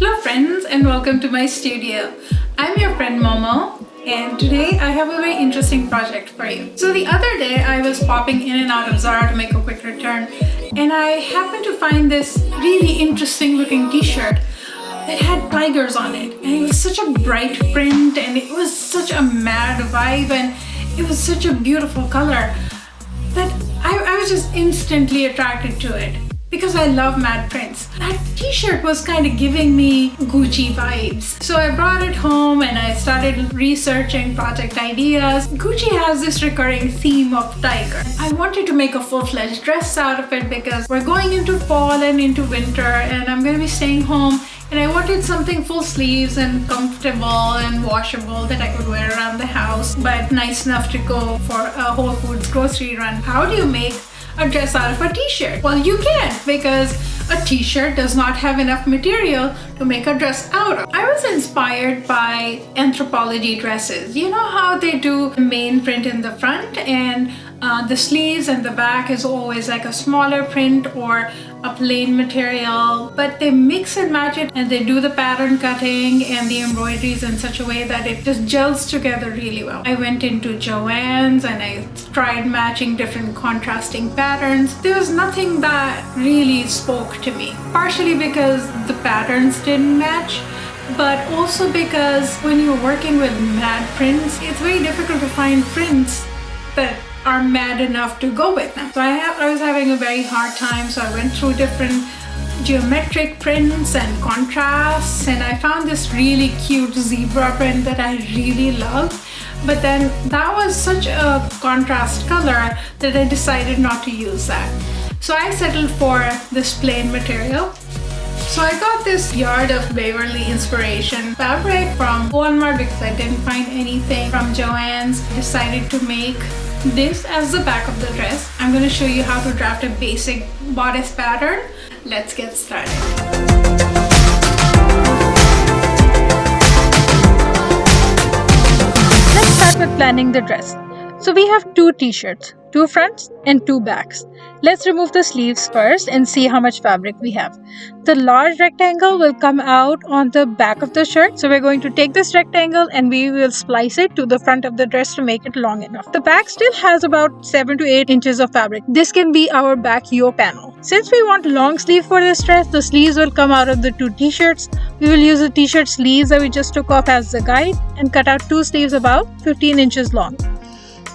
Hello friends and welcome to my studio. I'm your friend Momo and today I have a very interesting project for you. So the other day I was popping in and out of Zara to make a quick return and I happened to find this really interesting looking t-shirt that had tigers on it, and it was such a bright print and it was such a mad vibe and it was such a beautiful color that I was just instantly attracted to it. Because I love matte prints. That t-shirt was kind of giving me Gucci vibes. So I brought it home and I started researching project ideas. Gucci has this recurring theme of tiger. I wanted to make a full-fledged dress out of it because we're going into fall and into winter and I'm going to be staying home, and I wanted something full sleeves and comfortable and washable that I could wear around the house, but nice enough to go for a Whole Foods grocery run. How do you make a dress out of a t-shirt? Well, you can't, because a t-shirt does not have enough material to make a dress out of. I was inspired by Anthropologie dresses. You know how they do the main print in the front and the sleeves and the back is always like a smaller print or a plain material, but they mix and match it and they do the pattern cutting and the embroideries in such a way that it just gels together really well. I went into Joann's and I tried matching different contrasting patterns. There was nothing that really spoke to me, partially because the patterns didn't match, but also because when you're working with matte prints, it's very difficult to find prints that are mad enough to go with them. So I was having a very hard time, so I went through different geometric prints and contrasts, and I found this really cute zebra print that I really loved. But then that was such a contrast color that I decided not to use that. So I settled for this plain material. So I got this yard of Waverly inspiration fabric from Walmart because I didn't find anything from Joann's. Decided to make this as the back of the dress. I'm going to show you how to draft a basic bodice pattern. Let's get started. Let's start with planning the dress. So we have two t-shirts, two fronts and two backs. Let's remove the sleeves first and see how much fabric we have. The large rectangle will come out on the back of the shirt. So we're going to take this rectangle and we will splice it to the front of the dress to make it long enough. The back still has about 7 to 8 inches of fabric. This can be our back yoke panel. Since we want long sleeve for this dress, the sleeves will come out of the two t-shirts. We will use the t-shirt sleeves that we just took off as the guide and cut out two sleeves about 15 inches long.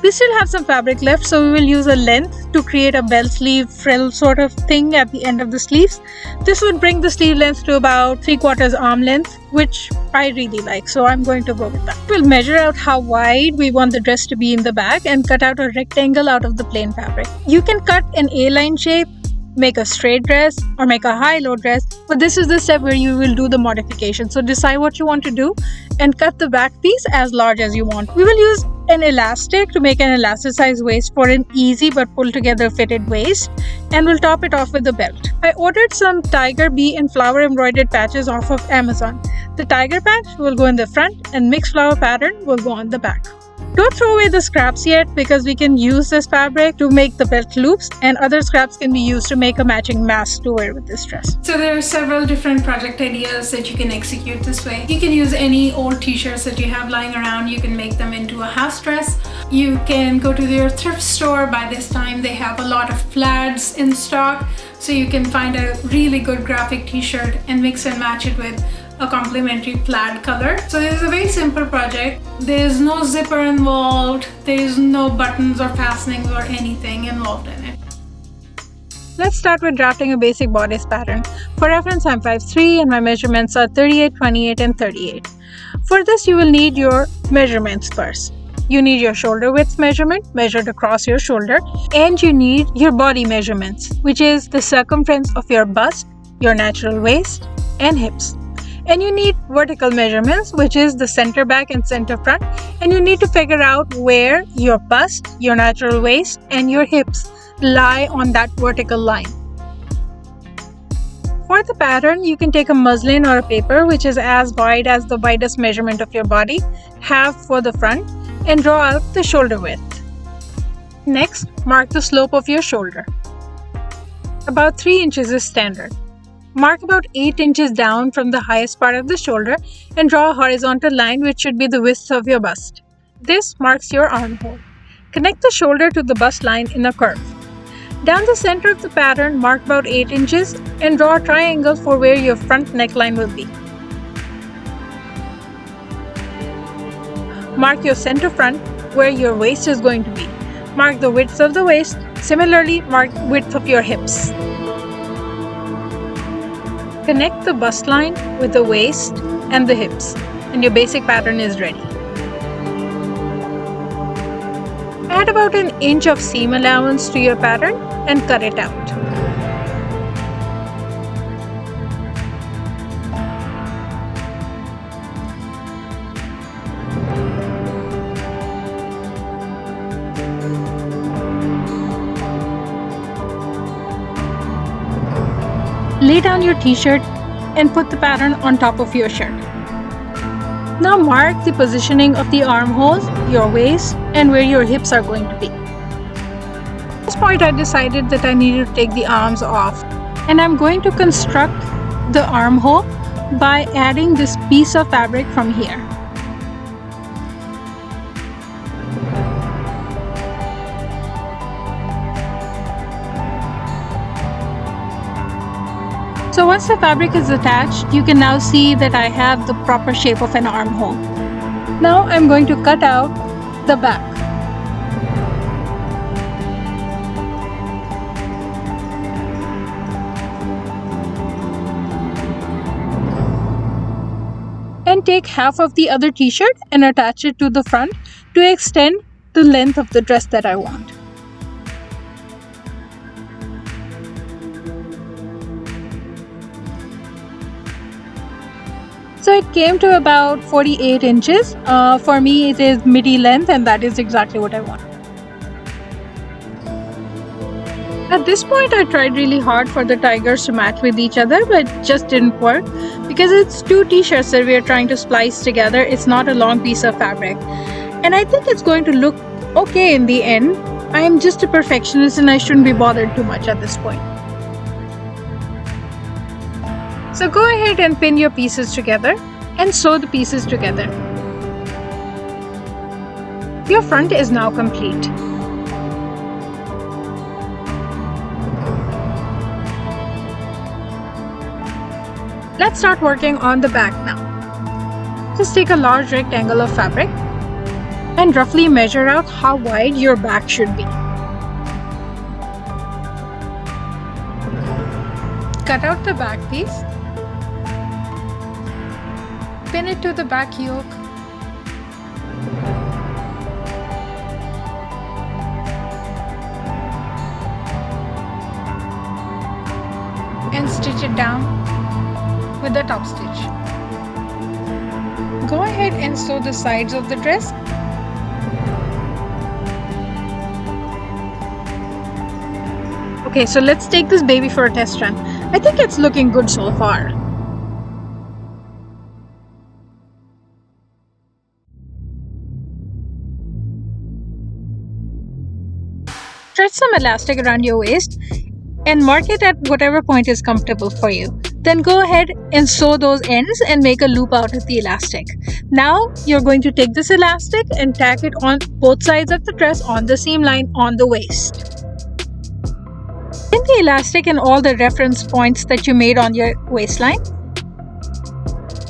We still have some fabric left, so we will use a length to create a bell sleeve frill sort of thing at the end of the sleeves. This would bring the sleeve length to about 3/4 arm length, which I really like, so I'm going to go with that. We'll measure out how wide we want the dress to be in the back and cut out a rectangle out of the plain fabric. You can cut an A-line shape, make a straight dress, or make a high-low dress, but this is the step where you will do the modification. So decide what you want to do and cut the back piece as large as you want. We will use an elastic to make an elasticized waist for an easy but pull together fitted waist, and we'll top it off with a belt. I ordered some tiger bee and flower embroidered patches off of Amazon. The tiger patch will go in the front and mixed flower pattern will go on the back. Don't throw away the scraps yet, because we can use this fabric to make the belt loops and other scraps can be used to make a matching mask to wear with this dress. So there are several different project ideas that you can execute this way. You can use any old t-shirts that you have lying around. You can make them into a house dress. You can go to your thrift store. By this time they have a lot of plaids in stock, so you can find a really good graphic t-shirt and mix and match it with a complementary plaid color. So this is a very simple project. There is no zipper involved, there is no buttons or fastenings or anything involved in it. Let's start with drafting a basic bodice pattern. For reference, I'm 5'3" and my measurements are 38, 28 and 38. For this you will need your measurements first. You need your shoulder width measurement measured across your shoulder, and you need your body measurements, which is the circumference of your bust, your natural waist and hips. And you need vertical measurements, which is the center back and center front, and you need to figure out where your bust, your natural waist and your hips lie on that vertical line. For the pattern, you can take a muslin or a paper which is as wide as the widest measurement of your body, half for the front, and draw out the shoulder width. Next, mark the slope of your shoulder. About 3 inches is standard. mark about 8 inches down from the highest part of the shoulder and draw a horizontal line which should be the width of your bust. This marks your armhole. Connect the shoulder to the bust line in a curve. Down the center of the pattern, mark about 8 inches and draw a triangle for where your front neckline will be. Mark your center front where your waist is going to be. Mark the width of the waist. Similarly, mark width of your hips. Connect the bust line with the waist and the hips, and your basic pattern is ready. Add about an inch of seam allowance to your pattern and cut it out. Lay down your t-shirt and put the pattern on top of your shirt. Now mark the positioning of the armholes, your waist, and where your hips are going to be. At this point I decided that I needed to take the arms off, and I'm going to construct the armhole by adding this piece of fabric from here. So once the fabric is attached, you can now see that I have the proper shape of an armhole. Now I'm going to cut out the back. And take half of the other t-shirt and attach it to the front to extend the length of the dress that I want. So it came to about 48 inches. For me it is midi length, and that is exactly what I want. At this point I tried really hard for the tigers to match with each other, but just didn't work because it's two t-shirts that we are trying to splice together. It's not a long piece of fabric, and I think it's going to look okay in the end. I am just a perfectionist and I shouldn't be bothered too much at this point. So go ahead and pin your pieces together and sew the pieces together. Your front is now complete. Let's start working on the back now. Just take a large rectangle of fabric and roughly measure out how wide your back should be. Cut out the back piece. Pin it to the back yoke. And stitch it down with the top stitch. Go ahead and sew the sides of the dress. Okay, so let's take this baby for a test run. I think it's looking good so far. Stretch some elastic around your waist and mark it at whatever point is comfortable for you. Then go ahead and sew those ends and make a loop out of the elastic. Now you're going to take this elastic and tack it on both sides of the dress on the seam line on the waist. Pin the elastic in all the reference points that you made on your waistline.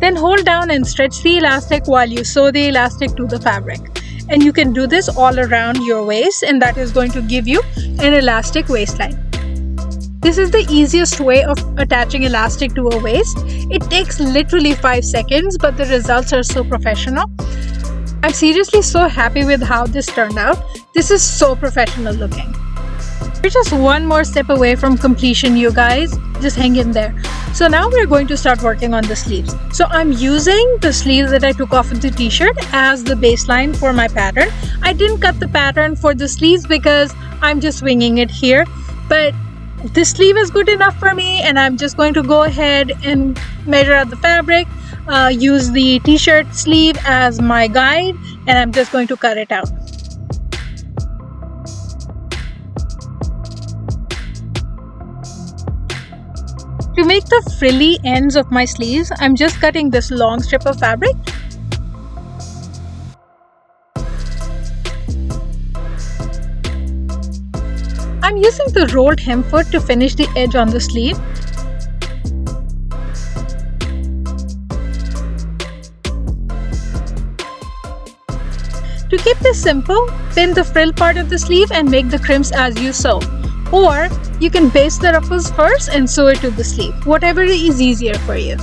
Then hold down and stretch the elastic while you sew the elastic to the fabric. And you can do this all around your waist, and that is going to give you an elastic waistline. This is the easiest way of attaching elastic to a waist. It takes literally 5 seconds, but the results are so professional. I'm seriously so happy with how this turned out. This is so professional looking. We're just one more step away from completion, you guys. Just hang in there. So now we're going to start working on the sleeves. So I'm using the sleeves that I took off of the t-shirt as the baseline for my pattern. I didn't cut the pattern for the sleeves because I'm just winging it here. But this sleeve is good enough for me, and I'm just going to go ahead and measure out the fabric, use the t-shirt sleeve as my guide, and I'm just going to cut it out. To make the frilly ends of my sleeves, I'm just cutting this long strip of fabric. I'm using the rolled hem foot to finish the edge on the sleeve. To keep this simple, pin the frill part of the sleeve and make the crimps as you sew. Or you can baste the ruffles first and sew it to the sleeve, whatever is easier for you.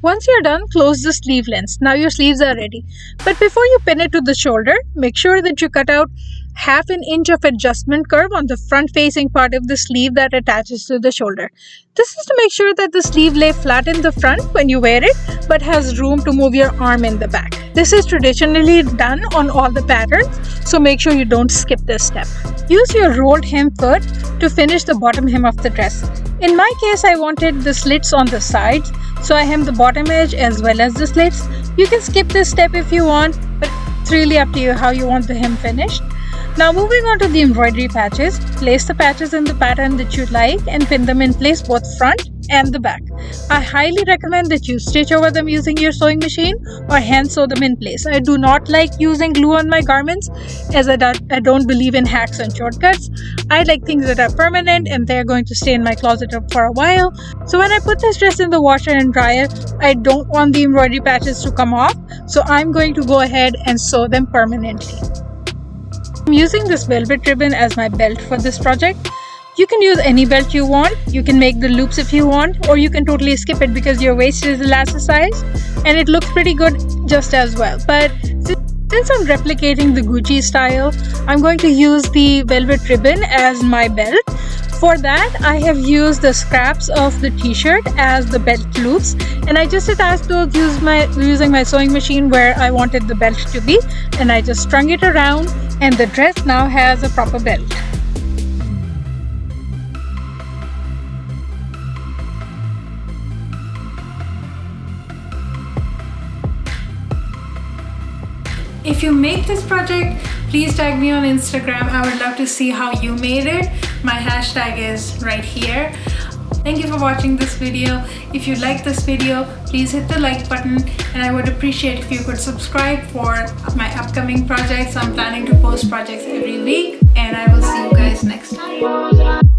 Once you're done, close the sleeve lengths. Now your sleeves are ready. But before you pin it to the shoulder, make sure that you cut out half an inch of adjustment curve on the front facing part of the sleeve that attaches to the shoulder. This is to make sure that the sleeve lay flat in the front when you wear it, but has room to move your arm in the back. This is traditionally done on all the patterns, so make sure you don't skip this step. Use your rolled hem foot to finish the bottom hem of the dress. In my case, I wanted the slits on the sides, so I hem the bottom edge as well as the slits. You can skip this step if you want, but it's really up to you how you want the hem finished. Now moving on to the embroidery patches, place the patches in the pattern that you like and pin them in place both front and the back. I highly recommend that you stitch over them using your sewing machine or hand sew them in place. I do not like using glue on my garments as I don't believe in hacks and shortcuts. I like things that are permanent and they're going to stay in my closet for a while. So when I put this dress in the washer and dryer, I don't want the embroidery patches to come off, so I'm going to go ahead and sew them permanently. I'm using this velvet ribbon as my belt for this project. You can use any belt you want, you can make the loops if you want, or you can totally skip it because your waist is elasticized and it looks pretty good just as well. But since I'm replicating the Gucci style, I'm going to use the velvet ribbon as my belt. For that, I have used the scraps of the t-shirt as the belt loops, and I just attached those using my sewing machine where I wanted the belt to be, and I just strung it around, and the dress now has a proper belt. If you make this project, please tag me on Instagram. I would love to see how you made it. My hashtag is right here. Thank you for watching this video. If you like this video, please hit the like button, and I would appreciate if you could subscribe for my upcoming projects. I'm planning to post projects every week, and I will see you guys next time.